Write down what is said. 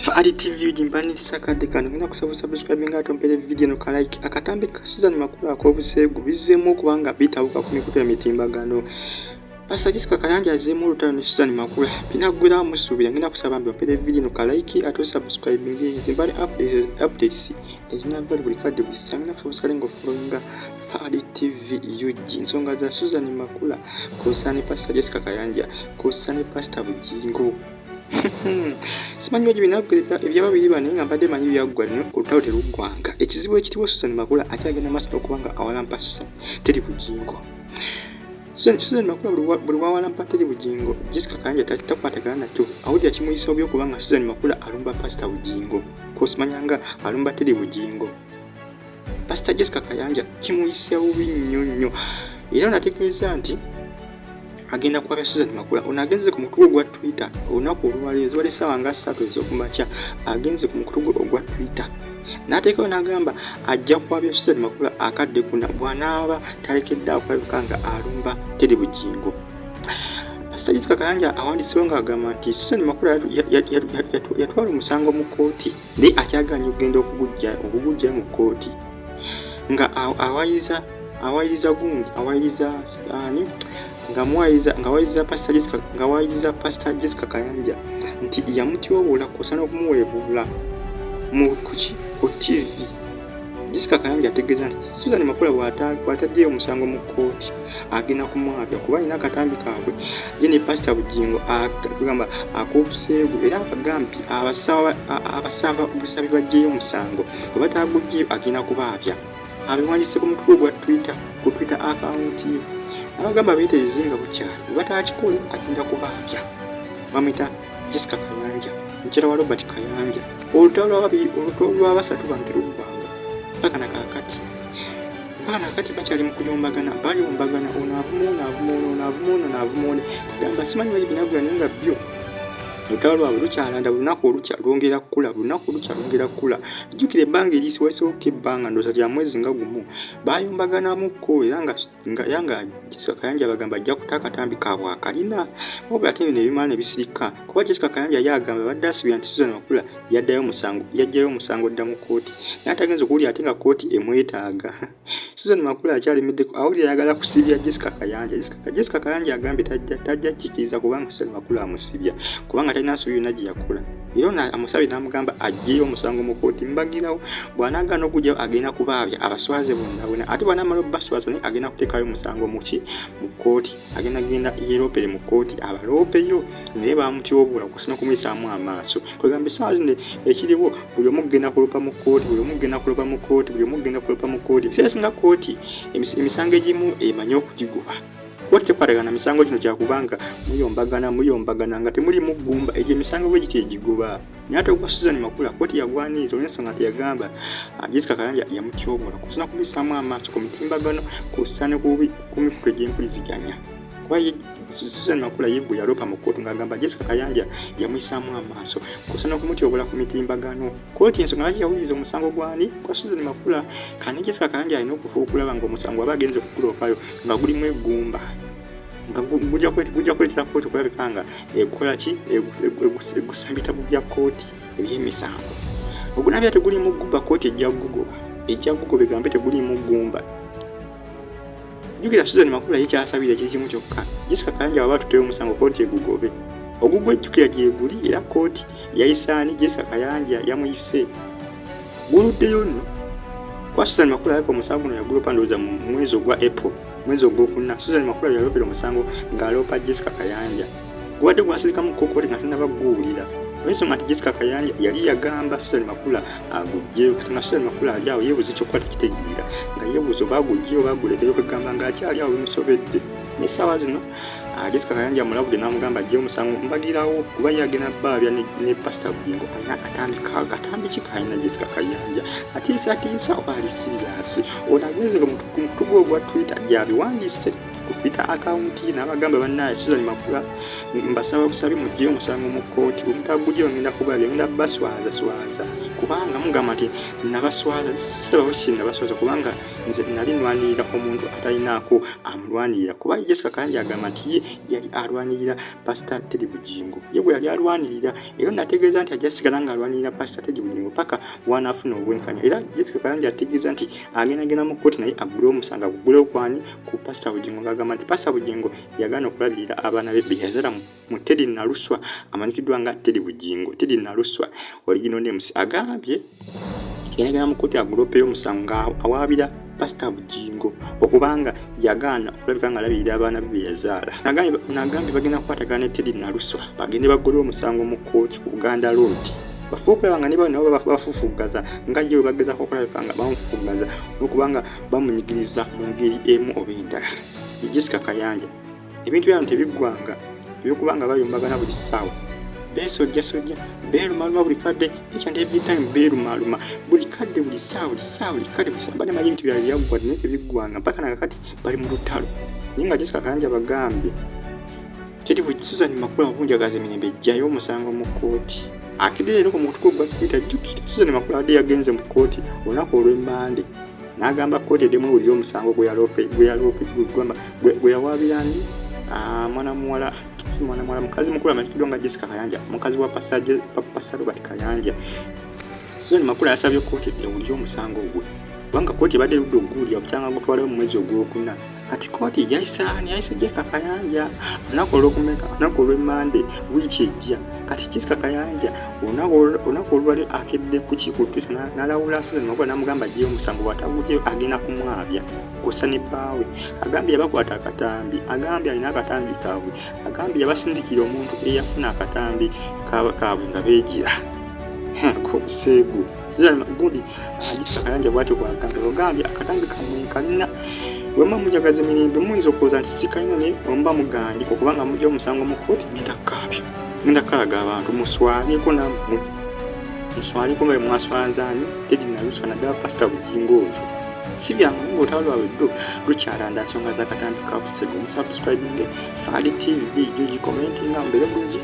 Fahari TV jimbani sakadde kano ngenda kusaba subscribe nga tompere video no like akatambi ka Susan Makula ak'obuseegu bizzemu okubanga bitawuka ku mikutu emitimbagano. Pastor Jessica Kayanja azemu olutalo ne Susan Makula binaggwera musuubira ngenda kusaba mbompere video no like ate subscribe zimbani updates ezinavali buli kadde busanga ngenda kusaba ngo followinga Fahari TV UG nsonga za Susan Makula kusani Pastor Jessica Kayanja kusani Pastor Bujingo. Simanyi waji binaggwera ebyaba biri bane nga mbadde manyi byaggwa nnyo olutalo teruggwanga. Ekizibu ekitiibwa Susan Makula ate agenda maaso okubanga awalampa Susan teri Bujingo. Susan Makula buli wawalampa teri Bujingo Jessica Kayanja takwatagana nakyo awulira kimuyisa obi okubanga Susan Makula alumba Pastor Bujingo kosimanyanga alumba teri Bujingo. Pastor Jessica Kayanja kimuyisa obi nnyo era nategeeza nti agenda kwa Susan Makula onagenze ku mukutu gwa Twitter olunaku olwaleero essaawa nga 3 ez'okumakya agenze ku mukutu gwa Twitter n'ateekayo n'agamba ajja kwabya Susan Makula akadde kuna bw'anaaba talekedde akwabika nga alumba teri Bujingo. Pastor Jessica Kayanja awandisewo ng'agamba nti Susan Makula yatwala omusango mu kkooti naye akyaganya okugenda okugujja mu kkooti nga awayiza gundi awayiza ani ngawayiza Pastor Jessica Kayanja nti yamutyobula kusana okumuweebuula mu ku TV. Jessica Kayanja ategeeza nti Susan Makula bw'ataddeyo omusango mu kkooti agenda kumwabya kuba alina akatambi kaabwe ye ne Pastor Bujingo agamba ak'obuseegu era akagambi abasaba obusabi baggyeyo omusango bwe bataaguggyeyo agenda kubaabya. Abiwandiise ku mutwe gwa Twitter ku Twitter account ye abagamba beeterezenga bukyali bwe bataakikole agenda kubaabya. Bamwita Jessica Kayanja mukyala wa Robert Kayanja. Olutalo lw'abasatu bano teruggwanga mpaka nakati bakyali mu kuyombagana bayombagana onaavuma agamba simanyi bali binaggula naye nga byo olutalo lwabwe lukyalanda lunaku olukya lwongera kkula. Jjukira ebbanga erisiwasooka ebbanga ndooza lya mwezi nga gumu bayombaganamuko era nga Jessica Kayanja bagamba ajja kuta akatambi kaabwe akalina wabula ate ne bimala ne bisirika kuba Jessica Kayanja yagamba badde asubira nti Susan Makula yajjayo omusango dda mu kkooti naye atagenza okuwulira ate nga kkooti emwetaaga. Susan Makula akyalimiddeko awulira ayagala kusibya Jessica Kayanja. Jessica Kayanja agambye tajja kikiriza kubanga Susan Makula amusibya kubanga talina nsobi yonna gye yakola. Era amusabye n'amugamba aggyeyo omusango mu kkooti mbagirawo bw'anaagaana okugyayo agenda kubaabya abaswaze bonna ate bw'anaamala obbaswaza naye agenda kuteekayo omusango mu kkooti agenda yeeroopere mu kkooti abaloopeyo naye bamutyobula kusina kumuyisaamu amaaso. Kwegamba essaawa zino ekiriwo buli omu kugenda kulopa mu kkooti biseesinga kkooti emisango egimu emanyi okugiguba. Kkooti tekwatagana misango gino kyakubanga muyombagana nga temuli muggumba egyo emisango bwe giti egiguba. Naye ate ogwa Susan Makula kkooti yagwaniriza olw'ensonga nti yagamba Jessica Kayanja yamutyobola kusina kumuyisaamu amaaso ku mitimbagano kussa ne ku mikutu egy'empuliziganya. Kuba Susan Makula ye bwe yalopa mu kkooti ng'agamba Jessica Kayanja yamuyisaamu amaaso kussa ne kumutyobola ku mitimbagano. Kkooti ensonga lwaki yawuliriza omusango gwani gwa Susan Makula kandi Jessica Kayanja alina okufa okulaba ng'omusango aba agenze kugulopayo nga gulimu eggumba nga gujja kuleetera kkooti okulabika nga ekola ki egusa ebitabo bya kkooti eby'emisango. Ogunabya teguli mu ggumba kkooti ejja gugoba egambe teguli mu ggumba. Jjukira Susan Makula ye kyasabira kiri kimu kyokka Jessica Kayanja baba tuteyo omusango kkooti egugobe. Ogugwa ejjukira gye guli era kkooti yayisaani Jessica Kayanja yamuyise guluddeyo nno kwa Susan Makula yako omusango guno yagulopa ndowooza mu mwezi ogwa April mwezi ogwokuna. Susan Makula yalopera omusango ng'alopa Jessica Kayanja guwadde gwasirikamu kkooti nga tannaba guwulira olw'ensonga nti Jessica Kayanja yali yagamba Susan Makula aguggyeyo kati nga Susan Makula ali awo yeebuuza ekyokuba tekitegeera nga yeebuuza oba aguggyeyo oba aguleeteyo kwegamba ng'akyali awo bimusobedde. N'essaawa zino Jessica Kayanja amulabudde n'amugamba aggyeyo omusango mbagirawo kuba yagenda baabya ne Pastor Bujingo alina akatambi ki kalina Jessica Kayanja atiisa oba ali siriyaasi. Ono agenze ku mukutu gwe ogwa Twitter gy'abiwandiise ku Twitter account ye n'abagamba bannaye Susan Makula mbasaba busabi muggyeyo omusango mu kkooti bwe mutaguggyeyo ngenda kubaabya ngenda baswaza kubanga mugamba nti nabaswaza sibawushi nabaswaza kubanga nze nali nwanirira omuntu atalinaako amulwanirira kuba Jessica Kayanja agamba nti ye yali alwanirira Pastor Teddy Bugingo ye bwe yali alwanirira era nategeeza nti ajja sigala nga alwanirira Pastor Teddy Bugingo paka wanaafuna obwenkanya era Jessica Kayanja ategeeza nti agenda mu kkooti naye agule omusango agugule okwani ku Pastor Bugingo ng'agamba nti Pastor Bugingo yagaana okulabirira abaana be yazala mu Teddy Naluswa amanyikiddwa nga Teddy Bugingo. Teddy Naluswa original names agambye yagenda mu kkooti agule omusango awaabira Pastor Bugingo okubanga yagaana okulabika nga alabirira abaana be yazaala. Nagambye bagenda kukwatagana ne Teddy Naluswa bagende bagole omusango mu kkooti ku Buganda Road. Bafuukulaba nga ne bano nabo bafufugaza nga ye bagezako okulabika nga bamufufugaza okubanga bamunyigiriza mu ngeri emu oba endala. Jessica Kayanja ebintu byano tebiggwanga ebyokubanga bayombagana buli ssaawa besojja beerumaluma buli kadde each and every time beerumaluma buli kadde buli ssaawa buli kadde bane manyi ebintu byabwe byaggwa naye tebiggwanga mpaka nakakati bali mu lutalo naye nga Jessica Kayanja bagambye Teddy Susan Makula obunjagaza emirembe ejjayo omusango mu kkooti akidde leero ku mutuku gwa Twitter jjukira Susan Makula adde yagenze mu kkooti olunaku olw'Emmande n'agamba kkooti eddemu buli omusango gwe yawaabira ndi mwana muwala mukazi mukulu amanyikiddwa nga Jessica Kayanja mukazi wa Pastor Robert Kayanja. Susan Makula yasabye kkooti ewulire omusango gwe kubanga kkooti ebadde erudde oguwulira okukyanga gutwalayo mu mwezi ogwokuna kati kkooti yayise Jessica Kayanja olunaku olw'Emmande wiiki ejja kati Jessica Kayanja olunaku olwali akedde ku Twitter n'alawula Susan Makula n'amugamba aggyeyo omusango bw'atagugyeyo agenda kumwabya kussa ne bbaawe agambye yabakwata akatambi agambye alina akatambi kaabwe agambye yabasindikira omuntu eyafuna akatambi kaabwe nga beegira kuseegu gudi Jessica Kayanja bw'atyo bw'agambye bagambye akatambi kamwe kalina wema mujagaza emirembe muyinza okulowooza nti si kalina naye omuba muganye okubanga mujja omusango mu kkooti ngenda kalaga abantu muswalyeko nammwe muswalyeko nga mwaswazaani Teddy Naluswa naddala Pastor Bugingo oyo si byangu ng'olutalo lwabwe lukyalanda nsonga z'akatambi ka Busego musubscribinge Faali TV gikomentinga mbere bulungi